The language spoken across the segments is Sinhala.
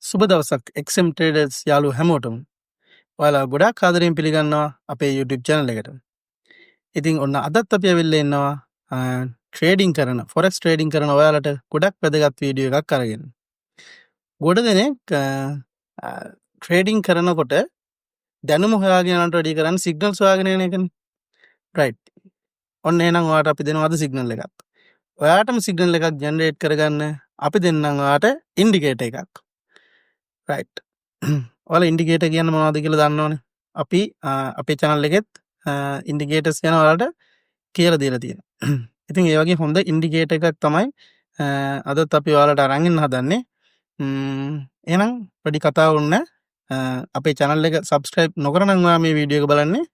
සුබ දවසක් XM Traders යාළුවෝ හැමෝටම. ඔයාලා ගොඩාක් ආදරෙන් පිළිගන්නවා අපේ YouTube channel එකට. ඉතින් ඔන්න අදත් අපි ඇවිල්ලා ඉන්නවා ට්‍රේඩින් කරන forex ට්‍රේඩින් කරන ඔයාලට ගොඩක් වැදගත් වීඩියෝ එකක් අරගෙන. ගොඩ දෙනෙක් ට්‍රේඩින් කරනකොට දැනුම හොයාගෙන යනට වැඩි කරන්නේ සිග්නල්ස් හොයාගෙන යන එකනේ. right. ඔන්න එහෙනම් ඔයාලට අපි දෙනවා අද සිග්නල් එකක්. ඔයාලටම සිග්නල් එකක් ජෙනරේට් කරගන්න අපි දෙන්නම් ඔයාලට ඉන්ඩිකේටර් එකක්. right. ඔයාලා ඉන්ඩිකේටර් කියන්නේ මොනවද කියලා දන්නවනේ. අපි අපේ channel එකෙත් ඉන්ඩිකේටර්ස් ගැන ඔයාලට කියලා දීලා තියෙනවා. ඉතින් ඒ වගේ හොඳ ඉන්ඩිකේටර් එකක් තමයි අදත් අපි ඔයාලට අරන් ඉන්න හදන්නේ. එහෙනම් වැඩි කතා වුණ අපේ channel එක subscribe නොකරනම් ඔයා මේ වීඩියෝ එක බලන්නේ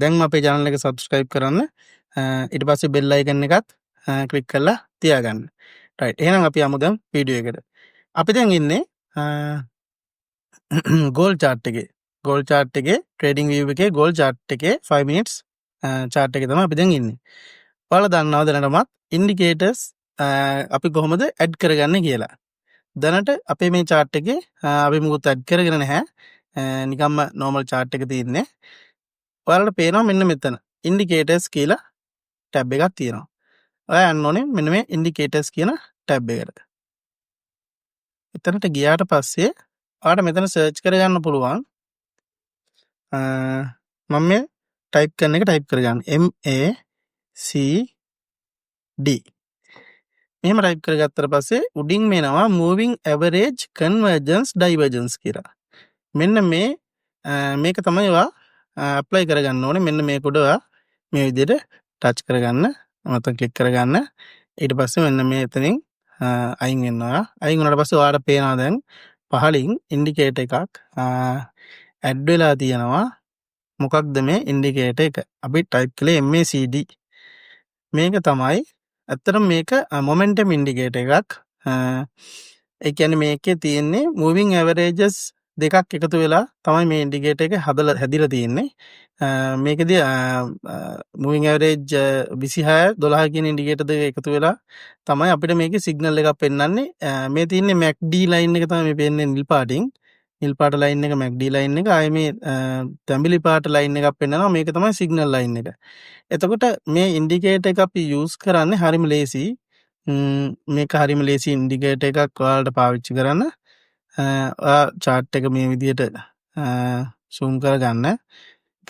දැන්ම අපේ channel එක subscribe කරන්න. ඊට පස්සේ bell icon එකත් click කරලා තියාගන්න. right. එහෙනම් අපි යමු දැන් වීඩියෝ එකට. අපි දැන් ඉන්නේ gold chart එකේ trading view එකේ gold chart එකේ 5 minutes chart එකේ තමයි අපි දැන් ඉන්නේ. ඔයාලා දන්නවද දැනටමත් indicators අපි කොහොමද add කරගන්නේ කියලා. දැනට අපේ මේ chart එකේ අපි මොකුත් add කරගෙන නැහැ. නිකම්ම normal chart එක තියෙන්නේ. ඔයාලට පේනවා මෙන්න මෙතන indicators කියලා tab එකක් තියෙනවා. ඔයා යන්න ඕනේ මෙන්න මේ indicators කියන tab එකට. එතනට ගියාට පස්සේ ඔයාලට මෙතන search කරගන්න පුළුවන්. මම මේ type කරන එක type කරගන්න. MACD. මෙහෙම type කරගත්තට පස්සේ උඩින් මේනවා moving average convergence divergence කියලා. මෙන්න මේක තමයි ඔයා apply කරගන්න ඕනේ. මෙන්න මේක උඩ ඔයා මේ විදිහට touch කරගන්න. නැත්නම් click කරගන්න. ඊට පස්සේ මෙන්න මේ එතනින් අයින් වෙනවා. අයින් වුණාට පස්සේ ඔයාලට පේනවා දැන් පහලින් ඉන්ඩිකේටර් එකක් ඇඩ් වෙලා තියෙනවා. මොකක්ද මේ ඉන්ඩිකේටර් එක? අපි ටයිප් කළේ MACD. මේක තමයි ඇත්තටම මේක මොමන්ටම් ඉන්ඩිකේටර් එකක්. ඒ කියන්නේ මේකේ තියෙන්නේ මූවිං ඇවරේජස් දෙකක් එකතු වෙලා තමයි මේ ඉන්ඩිකේටර් එක හැදිලා තියෙන්නේ. මේකදී මූවිං ඇවරේජ් 26 12 කියන ඉන්ඩිකේටර් දෙක එකතු වෙලා තමයි අපිට මේකේ සිග්නල් එකක් පෙන්වන්නේ. මේ තියෙන්නේ MACD ලයින් එක තමයි මේ පෙන්නේ නිල් පාටින්. නිල් පාට ලයින් එක MACD ලයින් එක. ආයේ මේ තැඹිලි පාට ලයින් එකක් පෙන්වනවා. මේක තමයි සිග්නල් ලයින් එක. එතකොට මේ ඉන්ඩිකේටර් එක අපි යූස් කරන්නේ හරිම ලේසි. මේක හරිම ලේසි ඉන්ඩිකේටර් එකක් ඔයාලට පාවිච්චි කරන්න. ඔයා chart එක මේ විදිහට zoom කරගන්න.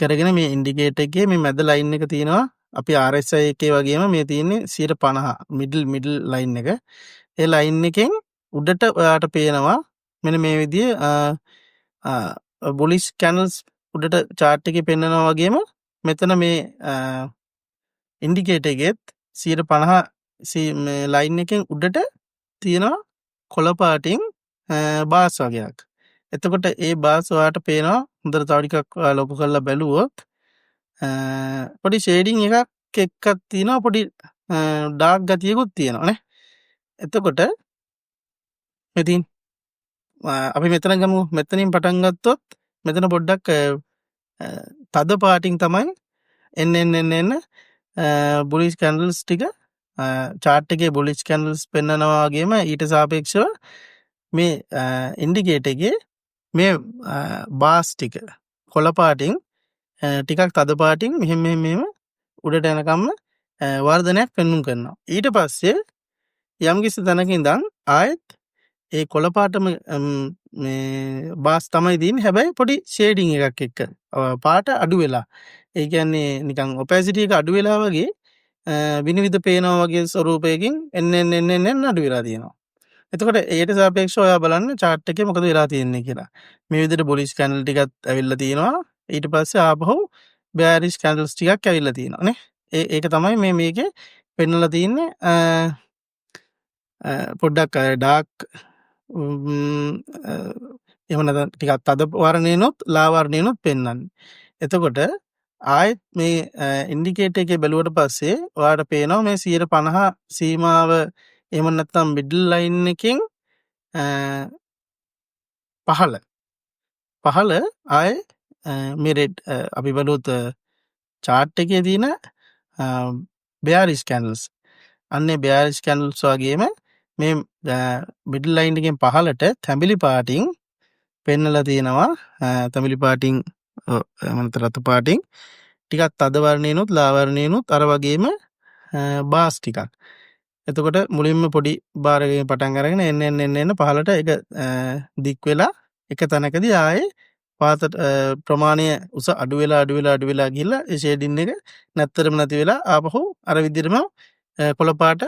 කරගෙන මේ ඉන්ඩිකේටර් එකේ මේ මැද ලයින් එක තියෙනවා. අපි RSI එකේ වගේම මේ තියෙන්නේ 150 මිඩල් ලයින් එක. ඒ ලයින් එකෙන් උඩට ඔයාට පේනවා මෙන්න මේ විදිය bullish candles උඩට chart එකේ පෙන්නනවා වගේම මෙතන මේ ඉන්ඩිකේටර් එකෙත් 150 මේ ලයින් එකෙන් උඩට තියෙනවා කොළ පාටින් බාස් වගේක්. එතකොට ඒ බාස් ඔයාට පේනවා හොඳට තව ටිකක් ලොකු කරලා බැලුවොත් පොඩි ෂේඩින් එකක් තියෙනවා. පොඩි ඩාර්ක් ගතියකුත් තියෙනවා නේ. එතකොට ඉතින් අපි මෙතන ගමු. මෙතනින් පටන් ගත්තොත් මෙතන පොඩ්ඩක් තද පාටින් තමයි එන්න බුලිෂ් කැන්ඩල්ස් ටික chart එකේ බුලිෂ් කැන්ඩල්ස් පෙන්නනවා වගේම ඊට සාපේක්ෂව මේ ඉන්ඩිකේටර් එකේ මේ බාස් ටික කොළ පාටින් ටිකක් තද පාටින් මෙහෙම උඩට යනකම් වර්ධනයක් පෙන්වුම් කරනවා. ඊට පස්සේ යම්කිසි තැනක ඉඳන් ආයෙත් ඒ කොළ පාටම මේ බාස් තමයි දින්නේ. හැබැයි පොඩි ෂේඩින් එකක් එක්ක පාට අඩු වෙලා. ඒ කියන්නේ නිකන් ඔපැසිටි එක අඩු වෙලා වගේ විනිවිද පේනවා වගේ ස්වරූපයකින් එන්න අඩු වෙලා තියෙනවා. එතකොට ඒට සාපේක්ෂව ඔයා බලන්න chart එකේ මොකද වෙලා තියෙන්නේ කියලා. මේ විදිහට bullish candle ටිකක් ඇවිල්ලා තියෙනවා. ඊට පස්සේ ආපහු bearish candles ටිකක් ඇවිල්ලා තියෙනවා නේ. ඒක තමයි මේකේ පෙන්නලා තියෙන්නේ. පොඩ්ඩක් ඩාර්ක් එහෙම නැත්නම් ටිකක් තද වර්ණේනොත් ලා වර්ණේනොත් පෙන්වන්නේ. එතකොට ආයෙත් මේ ඉන්ඩිකේටර් එකේ බැලුවට පස්සේ ඔයාලට පේනවා මේ 150 සීමාව එහෙම නැත්නම් මිඩල් ලයින් එකෙන් පහළ ආයේ මේ රෙඩ් අපි බලුවොත් chart එකේ තියෙන bearish candles. අන්නේ bearish candles වගේම මේ මිඩල් ලයින් එකෙන් පහළට තැඹිලි පාටින් පෙන්නලා තියෙනවා. තැඹිලි පාටින් රතු පාටින් ටිකක් තද වර්ණේනොත් ලා වර්ණේනොත් අර වගේම බාස් ටිකක්. එතකොට මුලින්ම පොඩි බාර් එකකින් පටන් අරගෙන එන්න පහළට ඒක දික් වෙලා එක තැනකදී ආයේ පාත ප්‍රමාණය උස අඩු වෙලා ගිහිල්ලා ඒ ෂේඩින් එක නැත්තරම නැති වෙලා ආපහු අර විදිහටම කොළ පාට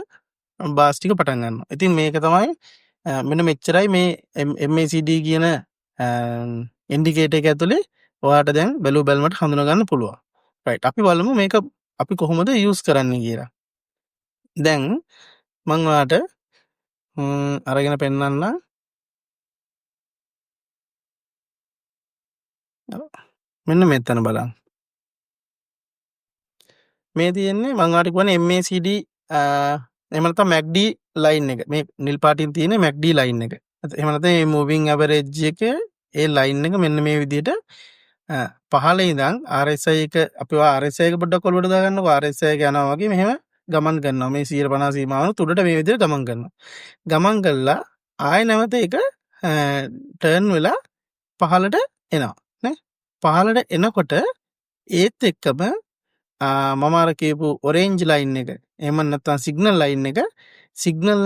බාස් ටික පටන් ගන්නවා. ඉතින් මේක තමයි මෙන්න මෙච්චරයි මේ MACD කියන ඉන්ඩිකේටර් එක ඇතුලේ ඔයාට දැන් බැලුමට හඳුනා ගන්න පුළුවන්. රයිට්. අපි බලමු මේක අපි කොහොමද යූස් කරන්නේ කියලා. දැන් මම ඔයාට අරගෙන පෙන්නන්න. මෙන්න මෙතන බලන්න. මේ තියෙන්නේ මම ඔයාට කියන්නේ MACD එහෙම නැත්නම් MACD ලයින් එක. මේ නිල් පාටින් තියෙන MACD ලයින් එක. එහෙම නැත්නම් මේ මූවිං ඇවරේජ් එක ඒ ලයින් එක මෙන්න මේ විදිහට පහළ ඉඳන් RSI එක අපි RSI එක පොඩ්ඩක් ඔලුවට දාගන්නකො. RSI එක යනවා වගේ මෙහෙම ගමන් කරනවා. මේ 150 සීමාවන තුඩට මේ විදිහට ගමන් කරනවා. ගමන් කළා ආය නැවත ඒක ටර්න් වෙලා පහළට එනවා නේ. පහළට එනකොට ඒත් එක්කම මම අර කියපු ඔරේන්ජ් ලයින් එක එහෙම නැත්නම් සිග්නල්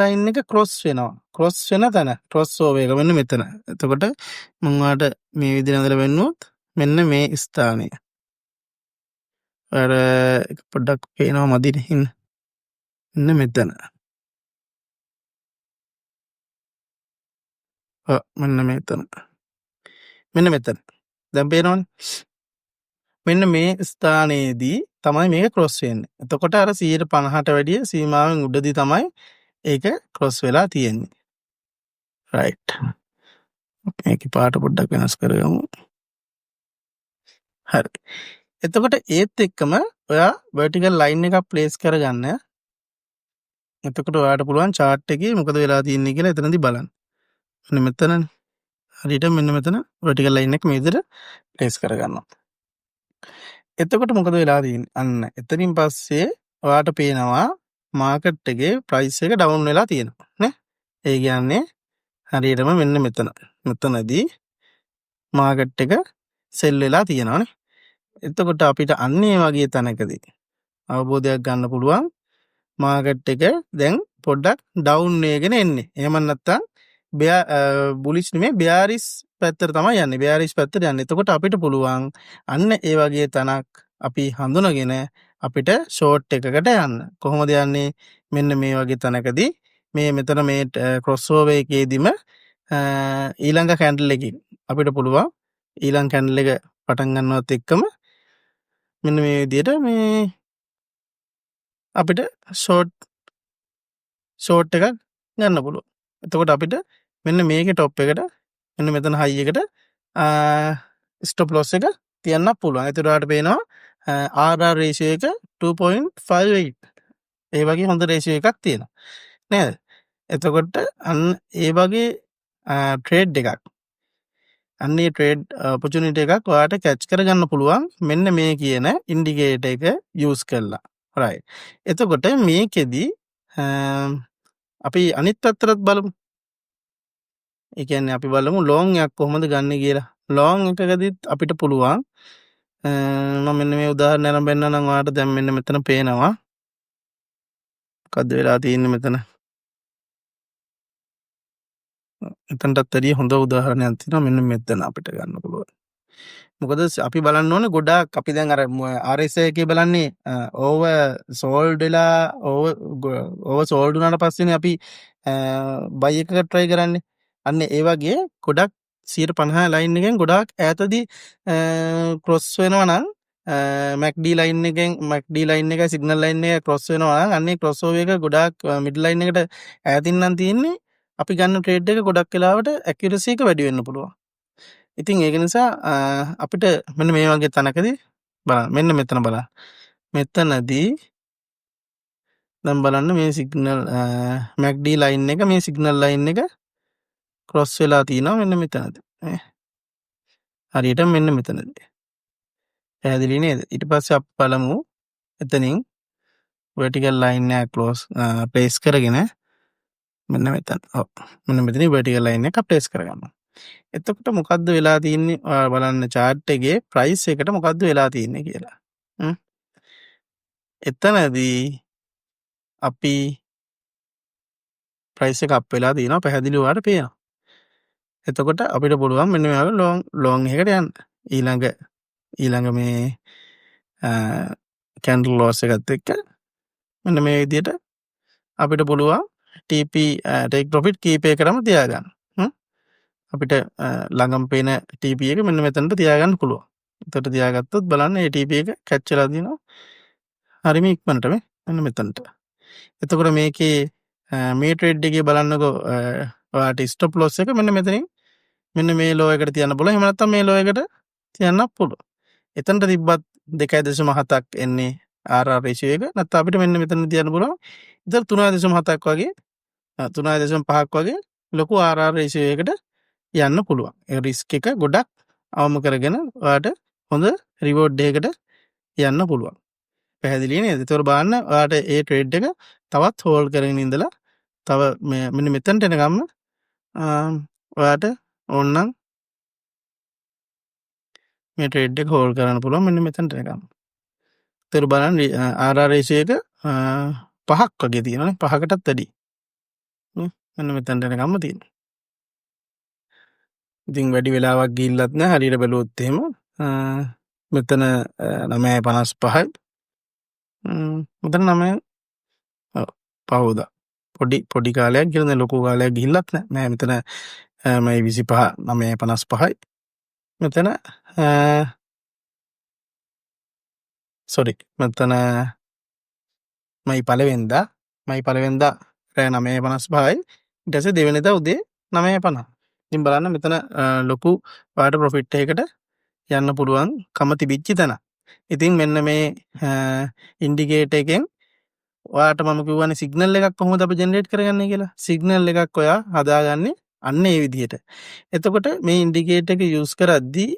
ලයින් එක ක්‍රොස් වෙනවා. ක්‍රොස් වෙන තැන ක්‍රොස් ඕවර් එක මෙන්න මෙතන. එතකොට මම ඔයාලට මේ විදිහට අඳලා වෙන්නුවොත් මෙන්න මේ ස්ථානය. අර පොඩ්ඩක් පේනවා මදිනේ ඉන්න. මෙන්න මෙතන. මෙන්න මෙතන. මෙන්න මෙතන. දැන් පේනවනේ. මෙන්න මේ ස්ථානයේදී තමයි මේක ක්‍රොස් වෙන්නේ. එතකොට අර 150ට වැඩිය සීමාවෙන් උඩදී තමයි ඒක ක්‍රොස් වෙලා තියෙන්නේ. රයිට්. මේකේ පාට පොඩ්ඩක් වෙනස් කරගමු. හරි. එතකොට ඒත් එක්කම ඔයා vertical line එකක් place කරගන්න. එතකොට ඔයාට පුළුවන් chart එකේ මොකද වෙලා තියෙන්නේ කියලා එතනදී බලන්න. මෙන්න මෙතනනේ. හරියට මෙන්න මෙතන vertical line එක මේ විදිහට place කරගන්නවා. එතකොට මොකද වෙලා තියෙන්නේ? අන්න එතනින් පස්සේ ඔයාට පේනවා මාකට් එකේ ප්‍රයිස් එක ඩවුන් වෙලා තියෙනවා නේ? ඒ කියන්නේ හරියටම මෙන්න මෙතනදී මාකට් එක සෙල් වෙලා තියෙනවානේ. එතකොට අපිට අන්න ඒ වගේ තැනකදී අවබෝධයක් ගන්න පුළුවන් මාකට් එක දැන් පොඩ්ඩක් ඩවුන් වෙගෙන එන්නේ. එහෙම නැත්නම් බුලිෂ් නෙමෙයි බෙයාරිස් පැත්තට තමයි යන්නේ. බෙයාරිස් පැත්තට යන්නේ. එතකොට අපිට පුළුවන් අන්න ඒ වගේ තැනක් අපි හඳුනගෙන අපිට ෂෝට් එකකට යන්න. කොහොමද යන්නේ? මෙන්න මේ වගේ තැනකදී මේ මෙතන මේ ක්‍රොස් ඕවර් එකේදීම ඊළඟ කැන්ඩල් එකකින් අපිට පුළුවන් ඊළඟ කැන්ඩල් එක පටන් ගන්නවත් එක්කම මෙන්න මේ විදිහට මේ අපිට ෂෝට් එකක් ගන්න පුළුවන්. එතකොට අපිට මෙන්න මේකේ টොප් එකට මෙන්න මෙතන හයි එකට ස්ටොප් ලොස් එක තියන්න පුළුවන්. ඒතර ඔයාලට පේනවා RR රේෂියෝ එක 2.58. ඒ වගේ හොඳ රේෂියෝ එකක් තියෙනවා. නේද? එතකොට අන්න ඒ වගේ ට්‍රේඩ් එකක් අන්නේ ට්‍රේඩ් ඔපචුනිටි එකක් ඔයාලට කැච් කරගන්න පුළුවන් මෙන්න මේ කියන ඉන්ඩිකේටර් එක යූස් කරලා. රයිට්. එතකොට මේකෙදි අපි අනිත් පැත්තට බලමු. ඒ කියන්නේ අපි බලමු ලොං එකක් කොහොමද ගන්න කියලා. ලොං එකකදීත් අපිට පුළුවන් මම මෙන්න මේ උදාහරණය අරන් බෙන්නනම් ඔයාලට දැන් මෙන්න මෙතන පේනවා. මොකද්ද වෙලා තියෙන්නේ මෙතන? එතනටත් වැඩිය හොඳ උදාහරණයක් තියෙනවා මෙන්න මෙතන අපිට ගන්න පුළුවන්. මොකද අපි බලන්න ඕනේ ගොඩාක් අපි දැන් අර RSI එකේ බලන්නේ ඕවර් සෝල්ඩ් වෙලා ඕවර් සෝල්ඩ් වුණාට පස්සේනේ අපි බයි එකකට try කරන්නේ. අන්න ඒ වගේ ගොඩක් 150 ලයින් එකෙන් ගොඩාක් ඈතදී ක්‍රොස් වෙනවා නම් MACD ලයින් එකයි සිග්නල් ලයින් එක ක්‍රොස් වෙනවා නම් අන්නේ ක්‍රොස් ඕවර් එක ගොඩාක් මිඩ් ලයින් එකට ඈතින් නම් තියෙන්නේ අපි ගන්න ට්‍රේඩ් එක ගොඩක් වෙලාවට ඇකියුරසි එක වැඩි වෙන්න පුළුවන්. ඉතින් ඒක නිසා අපිට මෙන්න මේ වගේ තැනකදී බලන්න මෙන්න මෙතන බලන්න. මෙතනදී දැන් බලන්න මේ සිග්නල් MACD ලයින් එක මේ සිග්නල් ලයින් එක ක්‍රොස් වෙලා තියෙනවා මෙන්න මෙතනදී. හරියට මෙන්න මෙතනදී. පැහැදිලි නේද? ඊට පස්සේ අපි බලමු එතනින් vertical line එක ක්ලෝස් ප්ලේස් කරගෙන මෙන්න මෙතන. ඔව්. මෙන්න මෙතන vertical line එක ප්ලේස් කරගන්නවා. එතකොට මොකද්ද වෙලා තියෙන්නේ? ඔයාලා බලන්න chart එකේ price එකට මොකද්ද වෙලා තියෙන්නේ කියලා. හ්ම්. එතනදී අපි price එක up වෙලා තියෙනවා පැහැදිලිව ඔයාලට පේනවා. එතකොට අපිට පුළුවන් මෙන්න මේ වගේ long එකකට යන්න. ඊළඟ මේ candle loss එකත් එක්ක මෙන්න මේ විදිහට අපිට පුළුවන් TP take profit keep එකකටම තියාගන්න. අපිට ළඟම පේන TP එක මෙන්න මෙතනට තියාගන්න පුළුවන්. එතකොට තියාගත්තොත් බලන්න මේ TP එක catch වෙලා දිනවා. හරිම ඉක්මනට මෙන්න මෙතනට. එතකොට මේකේ මේ trade එකේ බලන්නකෝ ඔයාට stop loss එක මෙන්න මෙතනින් මෙන්න මේ low එකට තියන්න පුළුවන්. එහෙම නැත්නම් මේ low එකට තියන්නත් පුළුවන්. එතනට තිබ්බත් 2.7ක් එන්නේ RR ratio එක. නැත්නම් අපිට මෙන්න මෙතන තියන්න පුළුවන්. ඉතින් 3.7ක් වගේ 3.5ක් වගේ ලොකු RR ratio එකකට යන්න පුළුවන්. ඒ රිස්ක් එක ගොඩක් අවම කරගෙන ඔයාට හොඳ රිවෝඩ් එකකට යන්න පුළුවන්. පැහැදිලි නේද? ඒතකොට බලන්න ඔයාට ඒ ට්‍රේඩ් එක තවත් හෝල්ඩ් කරගෙන ඉඳලා තව මෙන්න මෙතනට එනකම් ඔයාට ඕනනම් මේ ට්‍රේඩ් එක හෝල්ඩ් කරන්න පුළුවන් මෙන්න මෙතනට එනකම්. ඒතකොට බලන්න RR ratio එක 5ක් වගේ තියෙනවානේ. 5කටත් වැඩි. මෙන්න මෙතනට එනකම්ම තියෙනවා. ඉතින් වැඩි වෙලාවක් ගිහිල්ලත් නැහැ. හරියට බැලුවොත් එහෙම මෙතන 9.55යි. මෙතන 9 පහුදා. පොඩි කාලයක් ගිහින් ලොකු කාලයක් ගිහිල්ලත් නැහැ. මෙතන මයි 25 9.55යි. මෙතන මෙතන මයි පළවෙනිදා රෑ 9.55යි. ඊට පස්සේ දෙවෙනිදා උදේ 9.50. ඉතින් බලන්න මෙතන ලොකු වාට ප්‍රොෆිට් එකකට යන්න පුළුවන් කම තිබිච්ච තැන. ඉතින් මෙන්න මේ ඉන්ඩිකේටර් එකෙන් ඔයාට මම කිව්වනේ සිග්නල් එකක් කොහොමද අපි ජෙනරේට් කරගන්නේ කියලා. සිග්නල් එකක් ඔයා හදාගන්නේ අන්න ඒ විදිහට. එතකොට මේ ඉන්ඩිකේටර් එක යූස් කරද්දී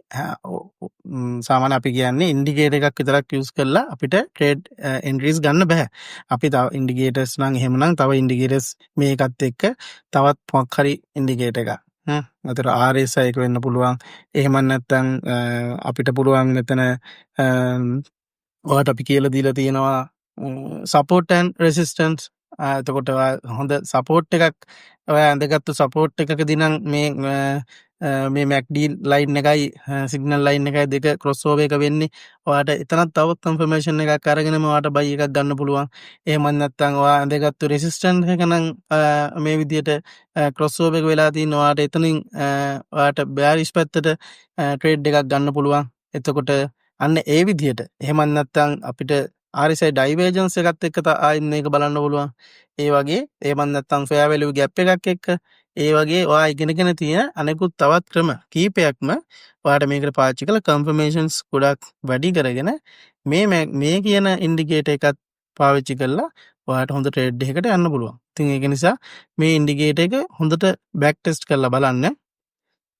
සාමාන්‍ය අපි කියන්නේ ඉන්ඩිකේටර් එකක් විතරක් යූස් කරලා අපිට ට්‍රේඩ් එන්ට්‍රීස් ගන්න බෑ. අපි තව ඉන්ඩිකේටර්ස් නම් එහෙමනම් තව ඉන්ඩිකේටර්ස් මේකත් එක්ක තවත් මොකක් හරි ඉන්ඩිකේටර් එකක්. අතට RSI එක වෙන්න පුළුවන්. එහෙම නැත්නම් අපිට පුළුවන් මෙතන ඔයාට අපි කියලා දීලා තියෙනවා support and resistance. එතකොට හොඳ සපෝට් එකක් ඔයා ඇඳගත්තු සපෝට් එකකදී නම් මේ MACD ලයින් එකයි සිග්නල් ලයින් එකයි දෙක ක්‍රොස් ඕවර් එක වෙන්නේ. ඔයාට එතනත් තවත් කන්ෆර්මේෂන් එකක් අරගෙනම ඔයාට බයි එකක් ගන්න පුළුවන්. එහෙම නැත්නම් ඔයා ඇඳගත්තු රෙසිස්ටන්ස් එක නම් මේ විදිහට ක්‍රොස් ඕවර් එක වෙලා තියෙන ඔයාට එතනින් ඔයාට බෑරිෂ් පැත්තට ට්‍රේඩ් එකක් ගන්න පුළුවන්. එතකොට අන්න ඒ විදිහට එහෙම නැත්නම් අපිට RSI divergence එකත් එක්ක ආයෙත් මේක බලන්න පුළුවන්. ඒ වගේ එහෙම නැත්නම් fair value gap එකක් එක්ක ඒ වගේ ඔයා ඉගෙනගෙන තියෙන අනෙකුත් තවත් ක්‍රම කීපයක්ම ඔයාට මේකට පාවිච්චි කරලා confirmations ගොඩක් වැඩි කරගෙන මේ කියන ඉන්ඩිකේටර් එකත් පාවිච්චි කරලා ඔයාට හොඳ ට්‍රේඩ් එකකට යන්න පුළුවන්. ඉතින් ඒක නිසා මේ ඉන්ඩිකේටර් එක හොඳට බෑක් ටෙස්ට් කරලා බලන්න.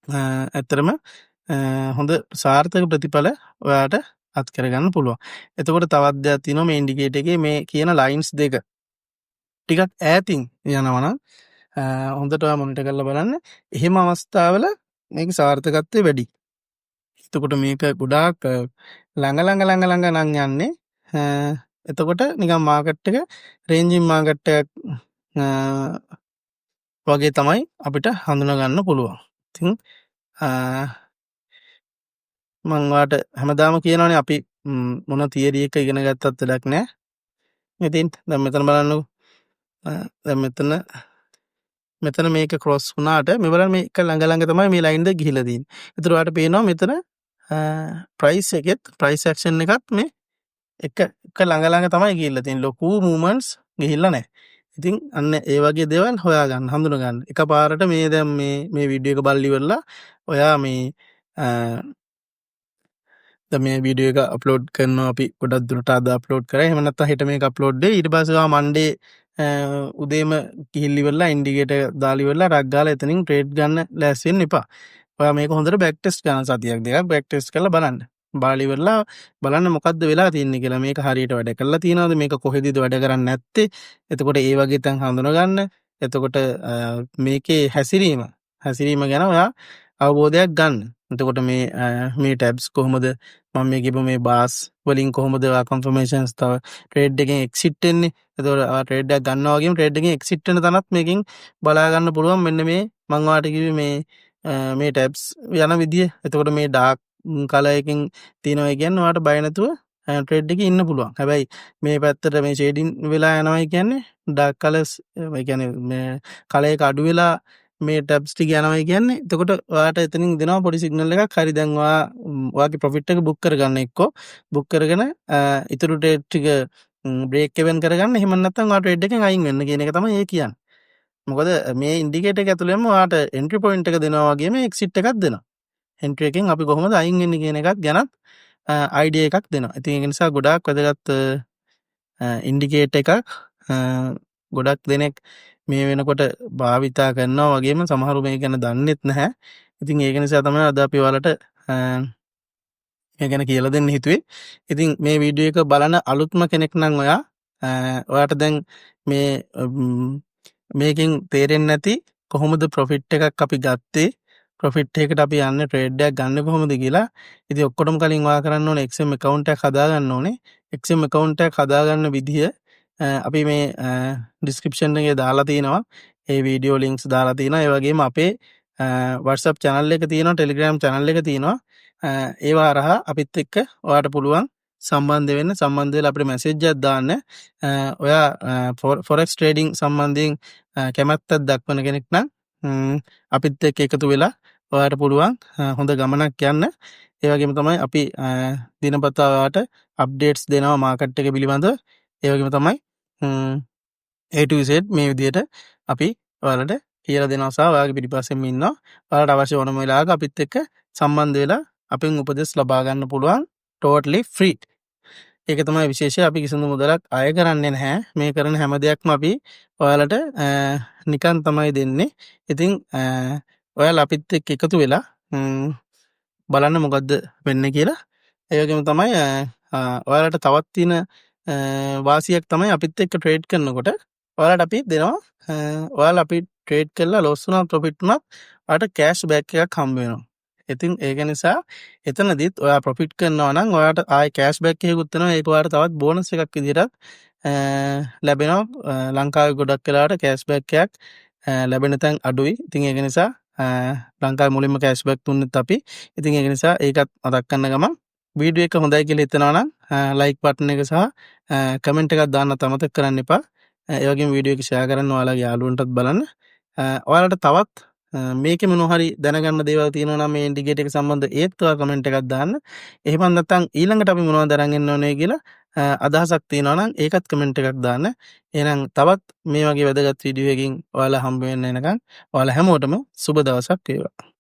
ඇත්තටම හොඳ සාර්ථක ප්‍රතිඵල ඔයාට අත් කරගන්න පුළුවන්. එතකොට තවත් දෙයක් තියෙනවා මේ ඉන්ඩිකේටර් එකේ මේ කියන ලයින්ස් දෙක ටිකක් ඈතින් යනවා නම් හොඳට ඔයා මොනිටර් කරලා බලන්න. එහෙම අවස්ථාවල මේක සාර්ථකත්වය වැඩි. එතකොට මේක ගොඩාක් ළඟ නම් යන්නේ. එතකොට නිකන් මාකට් එක රේන්ජින් මාකට් එකක් වගේ තමයි අපිට හඳුනා ගන්න පුළුවන්. ඉතින් මම ඔයාලට හැමදාම කියනවානේ අපි මොන තියරි එක ඉගෙන ගත්තත් වැඩක් නැහැ. ඉතින් දැන් මෙතන බලන්නකෝ. දැන් මෙතන මේක ක්‍රොස් වුණාට මේ බලන්න මේක ළඟ තමයි මේ ලයින් දෙක ගිහිලා තියෙන්නේ. ඒතර ඔයාලට පේනවා මෙතන ප්‍රයිස් ඇක්ෂන් එකත් මේ එක ළඟ තමයි ගිහිල්ලා තියෙන්නේ. ලොකු මූවමන්ට්ස් ගිහිල්ලා නැහැ. ඉතින් අන්න ඒ වගේ දේවල් හොයාගන්න හඳුනා ගන්න. එකපාරට මේ දැන් මේ වීඩියෝ එක බලලි ඉවරලා ඔයා මේ වීඩියෝ එක අප්ලෝඩ් කරනවා අපි ගොඩක් දුරට අද අප්ලෝඩ් කරා. එහෙම නැත්නම් හෙට මේක අප්ලෝඩ් වෙයි. ඊට පස්සේ ආ මන්ඩේ උදේම ගිහිල්ලි ඉවරලා ඉන්ඩිකේටර් දාලා ඉවරලා රක් ගාලා එතනින් ට්‍රේඩ් ගන්න ලෑස්ති වෙන්න එපා. ඔයා මේක හොඳට බෑක් ටෙස්ට් කරන සතියක් දෙකක් බෑක් ටෙස්ට් කරලා බලන්න. බලලා ඉවරලා බලන්න මොකද්ද වෙලා තියෙන්නේ කියලා. මේක හරියට වැඩ කරලා තියෙනවද? මේක කොහෙදද වැඩ කරන්නේ නැත්තේ? එතකොට ඒ වගේ තැන් හඳුනා ගන්න. එතකොට මේකේ හැසිරීම ගැන ඔයා අවබෝධයක් ගන්න. එතකොට මේ ටැබ්ස් කොහොමද මම මේ කියපු මේ බාස් වලින් කොහොමද ඔයා කන්ෆර්මේෂන්ස් තව ට්‍රේඩ් එකෙන් එක්සිට් වෙන්නේ. එතකොට ඔයා ට්‍රේඩ් එකක් ගන්නවා වගේම ට්‍රේඩ් එකෙන් එක්සිට් වෙන තැනත් මේකෙන් බලා ගන්න පුළුවන්. මෙන්න මේ මම ඔයාලට කිව්වේ මේ ටැබ්ස් යන විදිය. එතකොට මේ ඩාර්ක් කලර් එකකින් තියෙනවා කියන්නේ ඔයාලට බය නැතුව ට්‍රේඩ් එකේ ඉන්න පුළුවන්. හැබැයි මේ පැත්තට මේ ෂේඩින් වෙලා යනවා කියන්නේ ඩාර්ක් කලර්ස් ඒ කියන්නේ මේ කලර් එක අඩු වෙලා මේ ටැබ්ස් ටික යනවා කියන්නේ එතකොට ඔයාට එතනින් දෙනවා පොඩි සිග්නල් එකක්. හරි දැන් ඔයාගේ ප්‍රොෆිට් එක බුක් කරගන්න එක්කෝ බුක් කරගෙන ඉතුරු ට්‍රේඩ් ටික බ්‍රේක් ඉවෙන් කරගන්න. එහෙම නැත්නම් ඔයා ට්‍රේඩ් එකෙන් අයින් වෙන්න කියන එක තමයි ඒ කියන්නේ. මොකද මේ ඉන්ඩිකේටර් එක ඇතුළෙන්ම ඔයාට එන්ට්‍රි පොයින්ට් එක දෙනවා වගේම එක්සිට් එකක් දෙනවා. එන්ට්‍රි එකෙන් අපි කොහොමද අයින් වෙන්නේ කියන එකක් ගැනත් අයිඩියා එකක් දෙනවා. ඉතින් ඒක නිසා ගොඩාක් වැදගත් ඉන්ඩිකේටර් එකක් ගොඩක් දෙනෙක් මේ වෙනකොට භාවිතා කරනවා වගේම සමහරු මේ ගැන දන්නෙත් නැහැ. ඉතින් ඒක නිසා තමයි අද අපි ඔයාලට මේ ගැන කියලා දෙන්න හිතුවේ. ඉතින් මේ වීඩියෝ එක බලන අලුත්ම කෙනෙක් නම් ඔයාට දැන් මේකෙන් තේරෙන්නේ නැති කොහොමද ප්‍රොෆිට් එකක් අපි ගත්තේ, ප්‍රොෆිට් එකකට අපි යන්නේ ට්‍රේඩ් එකක් ගන්න කොහොමද කියලා. ඉතින් ඔක්කොටම කලින් ඔයා කරන්න ඕනේ XM account එකක් හදාගන්න ඕනේ. XM account එකක් හදාගන්න විදිය අපි මේ ඩිස්ක්‍රිප්ෂන් එකේ දාලා තියෙනවා. ඒ වීඩියෝ ලින්ක්ස් දාලා තියෙනවා. ඒ වගේම අපේ WhatsApp channel එක තියෙනවා, Telegram channel එක තියෙනවා. ඒවා හරහා අපිත් එක්ක ඔයාට පුළුවන් සම්බන්ධ වෙලා අපිට මැසේජ් එකක් දාන්න. ඔයා forex trading සම්බන්ධයෙන් කැමැත්තක් දක්වන කෙනෙක් නම් අපිත් එක්ක එකතු වෙලා ඔයාට පුළුවන් හොඳ ගමනක් යන්න. ඒ වගේම තමයි අපි දිනපතා ඔයාට අප්ඩේට්ස් දෙනවා මාකට් එක පිළිබඳව. ඒ වගේම තමයි A to Z මේ විදිහට අපි ඔයාලට කියලා දෙනවා සහ ඔයාගේ පිටිපස්සෙම ඉන්නවා. ඔයාලට අවශ්‍ය ඕනම වෙලාවක අපිත් එක්ක සම්බන්ධ වෙලා අපෙන් උපදෙස් ලබා ගන්න පුළුවන්. totally free. ඒක තමයි විශේෂය. අපි කිසිදු මුදලක් අය කරන්නේ නැහැ. මේ කරන හැම දෙයක්ම අපි ඔයාලට නිකන් තමයි දෙන්නේ. ඉතින් ඔයාලා අපිත් එක්ක එකතු වෙලා බලන්න මොකද්ද වෙන්නේ කියලා. ඒ වගේම තමයි ඔයාලට තවත් තියෙන වාසියක් තමයි අපිත් එක්ක ට්‍රේඩ් කරනකොට ඔයාලට අපි දෙනවා. ඔයාලා අපි ට්‍රේඩ් කරලා ලොස් වුණා ප්‍රොෆිට් වුණා ඔයාලට කෑෂ් බෑක් එකක් හම්බ වෙනවා. ඉතින් ඒක නිසා එතනදිත් ඔයා ප්‍රොෆිට් කරනවා නම් ඔයාට ආයි කෑෂ් බෑක් එකකුත් වෙනවා. ඒක ඔයාලට තවත් බෝනස් එකක් විදිහට ලැබෙනවා. ලංකාවේ ගොඩක් වෙලාවට කෑෂ් බෑක් එකක් ලැබෙන තැන් අඩුයි. ඉතින් ඒක නිසා ලංකාවේ මුලින්ම කෑෂ් බෑක් දුන්නෙත් අපි. ඉතින් ඒක නිසා ඒකත් මතක් කරන ගමන් වීඩියෝ එක හොඳයි කියලා හිතනවා නම් ලයික් බටන් එක සහ කමෙන්ට් එකක් දාන්න අමතක කරන්න එපා. ඒ වගේම වීඩියෝ එක ෂෙයා කරන්න ඔයාලගේ යාළුවන්ටත් බලන්න. ඔයාලට තවත් මේකේ මොනවා හරි දැනගන්න දේවල් තියෙනවා නම් මේ ඉන්ඩිකේටර් එක සම්බන්ධ ඒත් ඔයා කමෙන්ට් එකක් දාන්න. එහෙම නැත්නම් ඊළඟට අපි මොනවද අරන් එන්න ඕනේ කියලා අදහසක් තියෙනවා නම් ඒකත් කමෙන්ට් එකක් දාන්න. එහෙනම් තවත් මේ වගේ වැදගත් වීඩියෝ එකකින් ඔයාලා හම්බ වෙන්න එනකන් ඔයාලා හැමෝටම සුබ දවසක් වේවා.